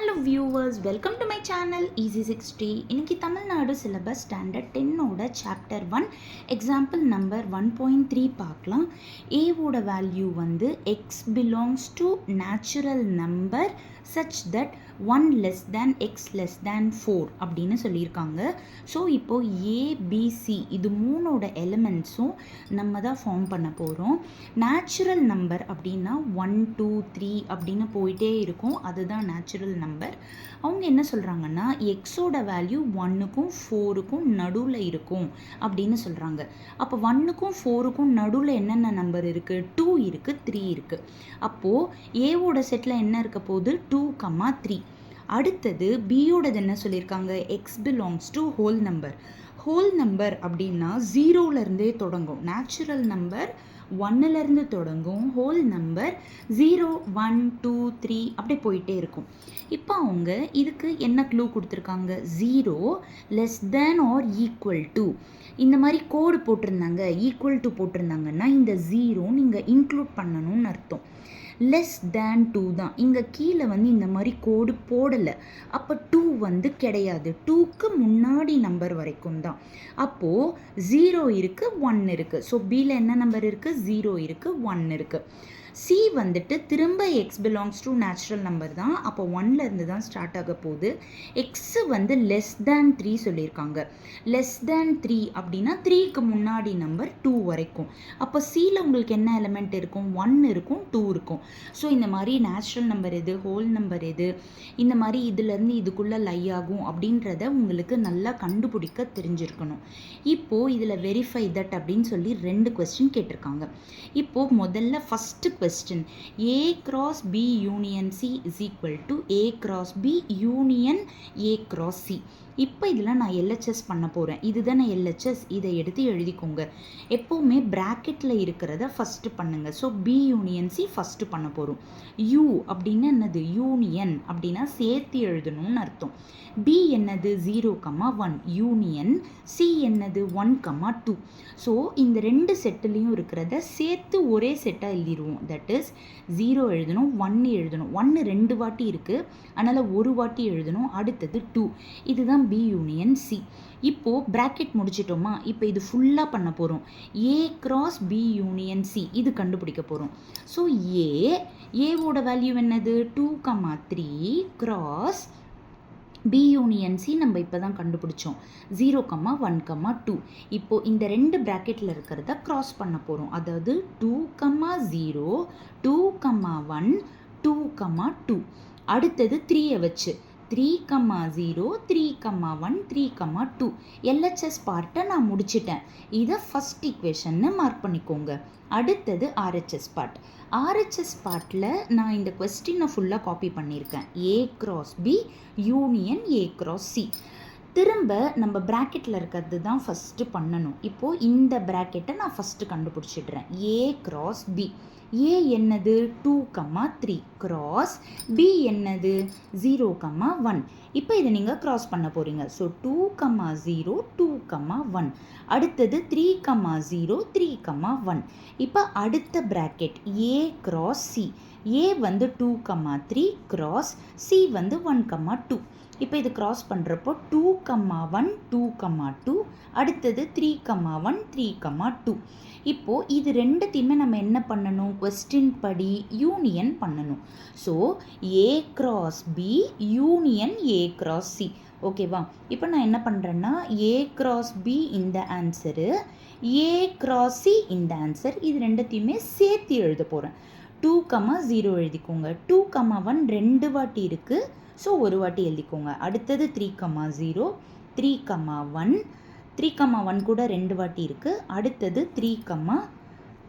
Hello viewers, welcome to my channel easy 60. இன்னைக்கு Tamil Nadu syllabus standard 10ஓட chapter 1 example number 1.3 பார்க்கலாம். ஏவோட வேல்யூ வந்து X belongs to natural number such that 1 less than X less than 4 அப்படின்னு சொல்லியிருக்காங்க. So இப்போது ABC இது மூணோட எலிமெண்ட்ஸும் நம்ம தான் ஃபார்ம் பண்ண போகிறோம். நேச்சுரல் நம்பர் அப்படின்னா 1 2 3 அப்படின்னு போயிட்டே இருக்கும், அதுதான் நேச்சுரல் நம்பர். அவங்க என்ன சொல்கிறாங்கன்னா எக்ஸோட வேல்யூ 1க்கும் 4க்கும் நடுவில் இருக்கும் அப்படின்னு சொல்கிறாங்க. அப்போ 1க்கும் 4க்கும் நடுவில் என்னென்ன நம்பர் இருக்குது? 2 இருக்குது, 3 இருக்குது. அப்போது ஏவோட செட்டில் என்ன இருக்க போகுது? 2, 3. அடுத்தது பியோடது என்ன சொல்லியிருக்காங்க? X belongs to whole number. Whole number அப்படின்னா 0லேருந்தே தொடங்கும். நேச்சுரல் நம்பர் 1லேருந்து தொடங்கும், ஹோல் நம்பர் 0 1 2 3 அப்படி போயிட்டே இருக்கும். இப்போ அவங்க இதுக்கு என்ன க்ளூ கொடுத்துருக்காங்க? 0 less than or equal to இந்த மாதிரி கோடு போட்டிருந்தாங்க, ஈக்குவல் டு போட்டிருந்தாங்கன்னா இந்த 0 நீங்கள் இன்க்ளூட் பண்ணணும்னு அர்த்தம். லெஸ் தேன் 2 தான். இங்கே கீழே வந்து இந்த மாதிரி கோடு போடலை, அப்போ 2 வந்து கிடையாது. 2க்கு முன்னாடி நம்பர் வரைக்கும் தான். அப்போது 0 இருக்குது, 1 இருக்குது. ஸோ பியில் என்ன நம்பர் இருக்குது? 0 இருக்குது, 1 இருக்குது. சி வந்துட்டு திரும்ப X belongs to natural number தான். அப்போ 1லேருந்து தான் ஸ்டார்ட் ஆக போகுது. எக்ஸு வந்து லெஸ் தேன் 3 சொல்லியிருக்காங்க. லெஸ் தேன் 3 அப்படின்னா 3க்கு முன்னாடி நம்பர் 2 வரைக்கும். அப்போ சியில் உங்களுக்கு என்ன எலிமெண்ட் இருக்கும்? 1 இருக்கும், 2 இருக்கும். ஸோ இந்த மாதிரி நேச்சுரல் நம்பர் எது, ஹோல் நம்பர் எது, இந்த மாதிரி இதுலேருந்து இதுக்குள்ளே லை ஆகும் அப்படின்றத உங்களுக்கு நல்லா கண்டுபிடிக்க தெரிஞ்சிருக்கணும். இப்போது இதில் வெரிஃபை தட் அப்படின்னு சொல்லி 2 கொஸ்டின் கேட்டிருக்காங்க. இப்போது முதல்ல first question, A cross B union C is equal to A cross B union A cross C. இப்போ இதில் நான் எல்ஹெச்எஸ் பண்ண போகிறேன். இதுதானே எல்ஹெச்எஸ், இதை எடுத்து எழுதிக்கோங்க. எப்போவுமே ப்ராக்கெட்டில் இருக்கிறத ஃபஸ்ட்டு பண்ணுங்கள். So B union C first பண்ண போகிறோம். யூ அப்படின்னா என்னது? யூனியன் அப்படின்னா சேர்த்து எழுதணும்னு அர்த்தம். பி என்னது? 0, 1 யூனியன். சி என்னது? 1, 2. ஸோ இந்த 2 செட்டுலேயும் இருக்கிறத சேர்த்து ஒரே செட்டாக எழுதிடுவோம். தட் இஸ் 0 எழுதணும், 1 எழுதணும். 1 2 வாட்டி இருக்குது, அதனால் ஒரு வாட்டி எழுதணும். அடுத்தது 2. இதுதான் பி யூனியன் சி. இப்போது ப்ராக்கெட் முடிச்சிட்டோமா? இப்போ இது ஃபுல்லாக பண்ண போகிறோம். A cross B union C இது கண்டுபிடிக்க போகிறோம். ஸோ ஏவோட வேல்யூ என்னது? 2, 3 கிராஸ் பி யூனியன் சி நம்ம இப்போ தான் கண்டுபிடிச்சோம். 0, 1, 2. இப்போது இந்த 2 ப்ராக்கெட்டில் இருக்கிறத க்ராஸ் பண்ண போகிறோம். அதாவது 2, 0, 2, 1, 2, 2. அடுத்தது 3யை வச்சு 3, 0, 3, 1, 3, 2. எல்ஹெச்எஸ் பார்ட்டை நான் முடிச்சிட்டேன். இதை ஃபஸ்ட் ஈக்குவேஷன்னு மார்க் பண்ணிக்கோங்க. அடுத்தது ஆர்ஹெச்எஸ் பார்ட். ஆர்ஹெச்எஸ் பார்ட்டில் நான் இந்த கொஸ்டினை ஃபுல்லாக காப்பி பண்ணியிருக்கேன். A cross B union A cross C. திரும்ப நம்ம ப்ராக்கெட்டில் இருக்கிறது தான் ஃபஸ்ட்டு பண்ணணும். இப்போது இந்த ப்ராக்கெட்டை நான் ஃபஸ்ட்டு கண்டுபிடிச்சிடுறேன். A cross B. ஏ என்னது? 2, 3 கிராஸ் பி என்னது? 0, 1. இப்போ இதை நீங்கள் கிராஸ் பண்ண போகிறீங்க. ஸோ 2, 0, 2, 1. அடுத்தது 3, 0, 3, 1. இப்போ அடுத்த ப்ராக்கெட் ஏ கிராஸ் சி. ஏ வந்து 2, 3 கிராஸ் சி வந்து 1, 2. இப்போ இது கிராஸ் பண்ணுறப்போ 2, 1, 2, 2. அடுத்தது 3, 1, 3, 2. இப்போது இது ரெண்டுத்தையுமே நம்ம என்ன பண்ணணும்? கொஸ்டின் படி யூனியன் பண்ணணும். So A cross B union A cross C. ஓகேவா? இப்போ நான் என்ன பண்ணுறேன்னா ஏ கிராஸ் பி இந்த ஆன்சரு, ஏ கிராஸ் சி இந்த ஆன்சர். இது ரெண்டுத்தையுமே சேர்த்து எழுத போகிறேன். 2, 0 எழுதிக்கோங்க. 2, 1 2 வாட்டி இருக்குது, ஸோ ஒரு வாட்டி எழுதிக்கோங்க. அடுத்தது 3, 0, 3, 1. 3, 1 கூட 2 வாட்டி இருக்குது. அடுத்தது 3,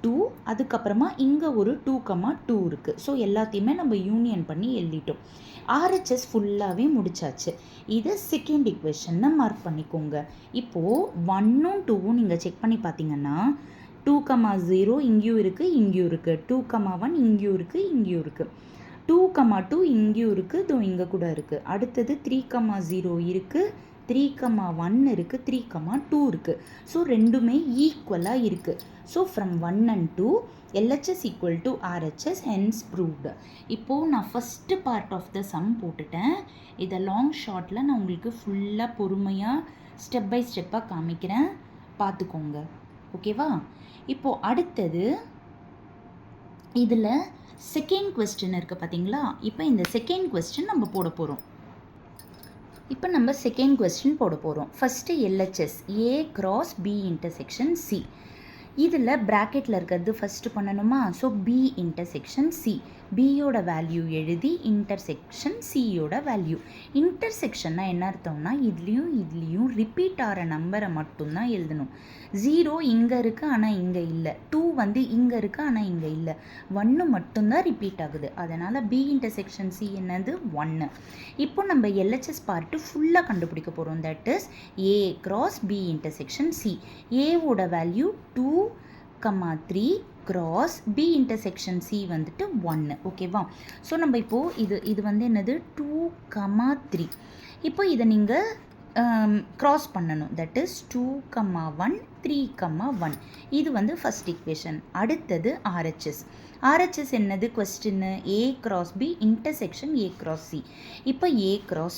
2. அதுக்கப்புறமா இங்கே ஒரு 2, 2 இருக்குது. ஸோ எல்லாத்தையுமே நம்ம யூனியன் பண்ணி எழுதிட்டோம். ஆர்ஹெச்எஸ் ஃபுல்லாகவே முடிச்சாச்சு. இதை செகண்ட் ஈக்குவேஷனை மார்க் பண்ணிக்கோங்க. இப்போது 1ம் 2ம் நீங்கள் செக் பண்ணி பார்த்தீங்கன்னா 2, 0 இங்கேயும் இருக்குது, இங்கேயும் இருக்குது. 2, 1 இங்கேயும் இருக்குது, இங்கேயும் இருக்குது. 2, 2 இங்கேயும் இருக்குது, இதோ இங்கே கூட இருக்குது. அடுத்தது 3, 0 இருக்குது, 3,1 இருக்குது, 3,2 இருக்குது. ஸோ ரெண்டுமே ஈக்குவலாக இருக்குது. So from 1 and 2 LHS equal to RHS, hence proved. இப்போது நான் first part of the sum போட்டுட்டேன். இதை லாங் ஷார்ட்டில் நான் உங்களுக்கு ஃபுல்லாக பொறுமையாக ஸ்டெப் பை ஸ்டெப்பாக காமிக்கிறேன், பார்த்துக்கோங்க. ஓகேவா? இப்போது அடுத்தது இதில் செகண்ட் கொஸ்டின் இருக்குது பார்த்தீங்களா? இப்போ இந்த செகண்ட் கொஸ்டின் நம்ம போட போகிறோம். இப்போ நம்ம செகண்ட் கொஸ்டின் போட போகிறோம். First LHS A cross B intersection C. இதில் ப்ராக்கெட்டில் இருக்கிறது ஃபஸ்ட்டு பண்ணணுமா? ஸோ B intersection C, பியோட வேல்யூ எழுதி இன்டர்செக்ஷன் சியோட வேல்யூ. இன்டர்செக்ஷன்னா என்ன அர்த்தம்னா இதுலேயும் ரிப்பீட் ஆகிற நம்பரை மட்டும்தான் எழுதணும். 0 இங்கே இருக்குது ஆனால் இங்கே இல்லை, 2 வந்து இங்கே இருக்குது ஆனால் இங்கே இல்லை, 1 மட்டும்தான் ரிப்பீட் ஆகுது. அதனால் B இன்டர்செக்ஷன் C என்னது? 1. இப்போ நம்ம LHS பார்ட்டு ஃபுல்லாக கண்டுபிடிக்க போகிறோம். That is A cross B intersection C. ஏவோட value 2,3 cross B intersection C வந்துட்டு 1. ஓகேவா? ஸோ நம்ம இப்போது இது வந்து என்னது? 2,3. இப்போ இதை நீங்கள் cross பண்ணணும். That is 2,1 3,1. இது வந்து ஃபஸ்ட் ஈக்குவேஷன். அடுத்தது RHS என்னது? கொஸ்டின்னு A cross B intersection A cross C. இப்போ A cross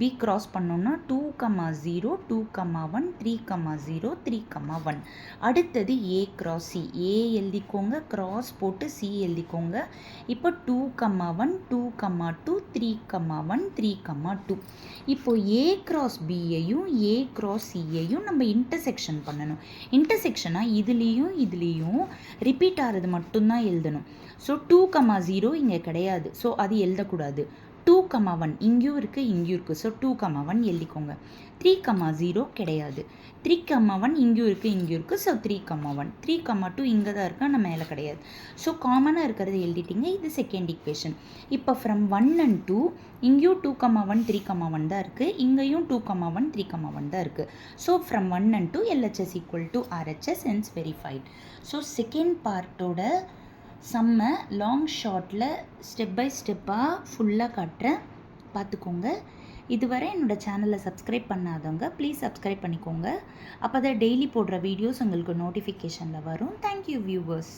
B cross பண்ணோம்னா 2,0 2,1 3,0 3,1. அடுத்தது A cross C. A எழுதிக்கோங்க, cross போட்டு C எழுதிக்கோங்க. இப்போ 2,1 2,2 3,1 3,2. இப்போ A cross Bயையும் A cross Cயையும் நம்ம இன்டர்செக்ஷன் பண்ணணும். இன்டர்செக்ஷனாக இதுலேயும் ரிப்பீட் ஆகிறது மட்டும்தான் எழுதணும். ஸோ 2,0 இங்கே கிடையாது, ஸோ அது எழுதக்கூடாது. 2,1 இங்கேயும் இருக்குது, ஸோ 2,1 எழுதிக்கோங்க. 3,0 கிடையாது, 3,1 இங்கேயும் இருக்குது, ஸோ 3,1. 3,2 இங்கே தான் இருக்குது, ஆனால் மேலே கிடையாது. ஸோ காமனாக இருக்கிறத எழுதிட்டிங்க. இது செகண்ட் ஈக்குவேஷன். இப்போ ஃப்ரம் 1 and 2 இங்கேயும் 2,1 3,1 தான் இருக்குது, இங்கேயும் 2,1 3,1 தான் இருக்குது. So from 1 and 2 LHS equal to RHS, hence verified. So second பார்ட்டோட சம்மை லாங் ஷார்ட்டில் ஸ்டெப் பை ஸ்டெப்பாக ஃபுல்லாக காட்டுறேன், பார்த்துக்கோங்க. இதுவரை என்னோடய சேனலை சப்ஸ்கிரைப் பண்ணாதவங்க ப்ளீஸ் சப்ஸ்கிரைப் பண்ணிக்கோங்க. அப்போ தான் டெய்லி போடுற வீடியோஸ் உங்களுக்கு நோட்டிஃபிகேஷனில் வரும். Thank you viewers.